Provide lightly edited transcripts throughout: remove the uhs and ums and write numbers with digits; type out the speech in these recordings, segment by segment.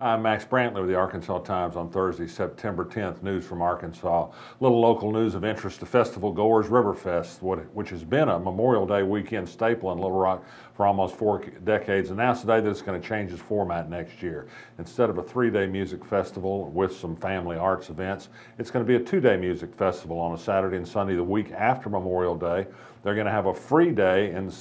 I'm Max Brantley with the Arkansas Times on Thursday, September 10th. News from Arkansas. Little local news of interest to festival goers, Riverfest, which has been a Memorial Day weekend staple in Little Rock for almost 4 decades, announced today that it's going to change its format next year. Instead of a 3-day music festival with some family arts events, it's going to be a 2-day music festival on a Saturday and Sunday the week after Memorial Day. They're going to have a free day in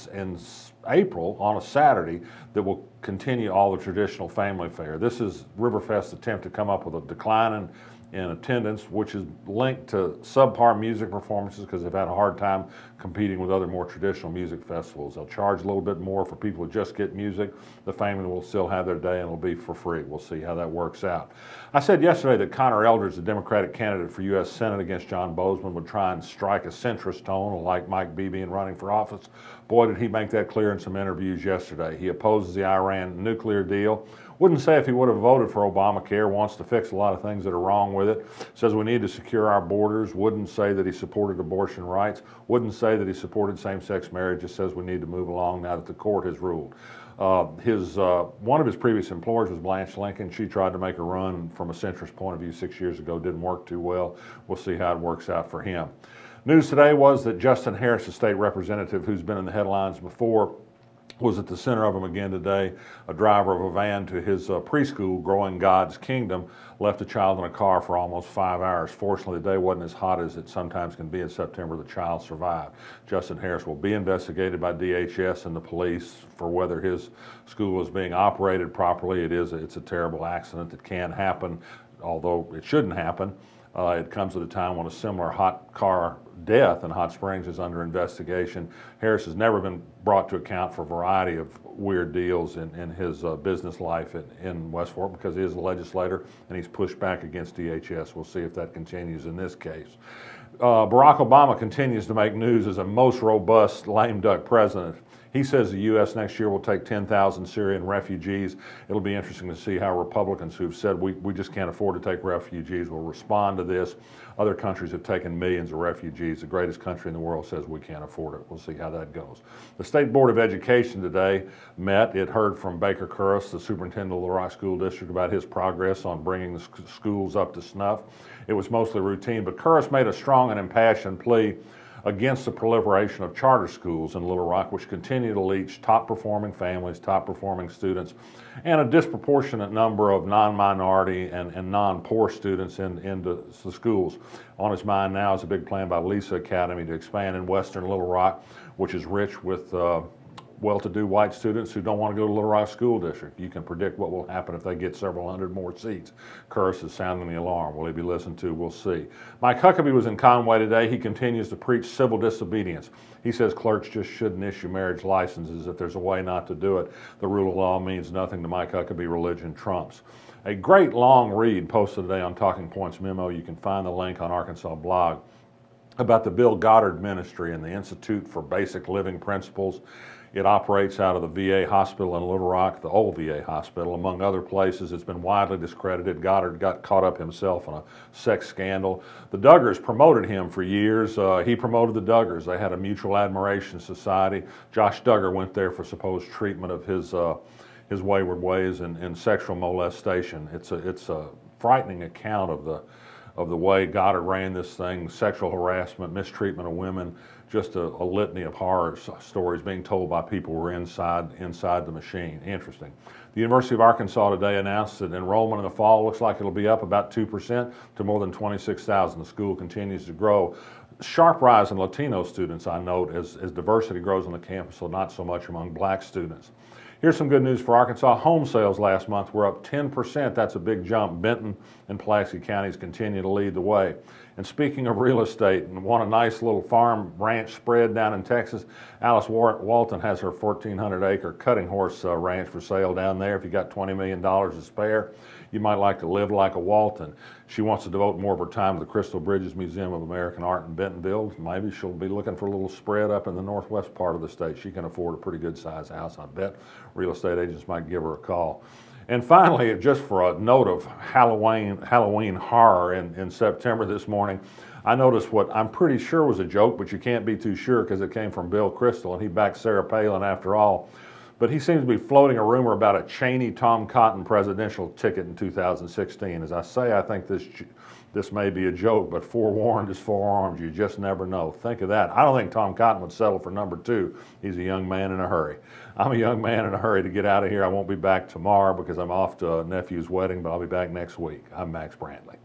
April on a Saturday that will continue all the traditional family fare. This is Riverfest's attempt to come up with a decline in attendance, which is linked to subpar music performances because they've had a hard time competing with other more traditional music festivals. They'll charge a little bit more for people who just get music. The family will still have their day and it'll be for free. We'll see how that works out. I said yesterday that Connor Eldridge, the Democratic candidate for U.S. Senate against John Bozeman, would try and strike a centrist tone like Mike Beebe in running for office. Boy, did he make that clear in some interviews yesterday. He opposes the Iran nuclear deal. Wouldn't say if he would have voted for Obamacare, wants to fix a lot of things that are wrong with it, says we need to secure our borders, wouldn't say that he supported abortion rights, wouldn't say that he supported same-sex marriage, just says we need to move along now that the court has ruled. One of his previous employers was Blanche Lincoln. She tried to make a run from a centrist point of view 6 years ago, didn't work too well. We'll see how it works out for him. News today was that Justin Harris, a state representative who's been in the headlines before, was at the center of them again today. A driver of a van to his preschool, Growing God's Kingdom, left a child in a car for almost 5 hours. Fortunately, the day wasn't as hot as it sometimes can be in September. The child survived. Justin Harris will be investigated by DHS and the police for whether his school is being operated properly. It's a terrible accident that can happen, although it shouldn't happen. It comes at a time when a similar hot car death in Hot Springs is under investigation. Harris has never been brought to account for a variety of weird deals in his business life in West Fork because he is a legislator and he's pushed back against DHS. We'll see if that continues in this case. Barack Obama continues to make news as a most robust lame duck president. He says the U.S. next year will take 10,000 Syrian refugees. It'll be interesting to see how Republicans who've said we just can't afford to take refugees will respond to this. Other countries have taken millions of refugees. The greatest country in the world says we can't afford it. We'll see how that goes. The State Board of Education today met. It heard from Baker Curris, the superintendent of the Little Rock School District, about his progress on bringing the schools up to snuff. It was mostly routine, but Curris made a strong and impassioned plea against the proliferation of charter schools in Little Rock, which continue to leach top-performing families, top-performing students, and a disproportionate number of non-minority and non-poor students into the schools. On his mind now is a big plan by Lisa Academy to expand in western Little Rock, which is rich with well-to-do white students who don't want to go to Little Rock School District. You can predict what will happen if they get several hundred more seats. Curris is sounding the alarm. Will he be listened to? We'll see. Mike Huckabee was in Conway today. He continues to preach civil disobedience. He says clerks just shouldn't issue marriage licenses if there's a way not to do it. The rule of law means nothing to Mike Huckabee. Religion trumps. A great long read posted today on Talking Points Memo. You can find the link on Arkansas Blog about the Bill Goddard Ministry and the Institute for Basic Living Principles. It operates out of the VA hospital in Little Rock, the old VA hospital, among other places. It's been widely discredited. Goddard got caught up himself in a sex scandal. The Duggars promoted him for years. He promoted the Duggars. They had a mutual admiration society. Josh Duggar went there for supposed treatment of his wayward ways and sexual molestation. It's a frightening account of the way Goddard ran this thing, sexual harassment, mistreatment of women, just a litany of horror stories being told by people who were inside the machine. Interesting. The University of Arkansas today announced that enrollment in the fall looks like it'll be up about 2% to more than 26,000. The school continues to grow. Sharp rise in Latino students, I note, as diversity grows on the campus, so not so much among black students. Here's some good news for Arkansas. Home sales last month were up 10%. That's a big jump. Benton and Pulaski counties continue to lead the way. And speaking of real estate, and want a nice little farm ranch spread down in Texas, Alice Walton has her 1,400-acre cutting horse ranch for sale down there. If you got $20 million to spare, you might like to live like a Walton. She wants to devote more of her time to the Kristol Bridges Museum of American Art in Bentonville. Maybe she'll be looking for a little spread up in the northwest part of the state. She can afford a pretty good-sized house, I bet. Real estate agents might give her a call. And finally, just for a note of Halloween horror in September this morning, I noticed what I'm pretty sure was a joke, but you can't be too sure because it came from Bill Kristol, and he backed Sarah Palin after all. But he seems to be floating a rumor about a Cheney-Tom Cotton presidential ticket in 2016. As I say, I think this may be a joke, but forewarned is forearmed. You just never know. Think of that. I don't think Tom Cotton would settle for number 2. He's a young man in a hurry. I'm a young man in a hurry to get out of here. I won't be back tomorrow because I'm off to a nephew's wedding, but I'll be back next week. I'm Max Brantley.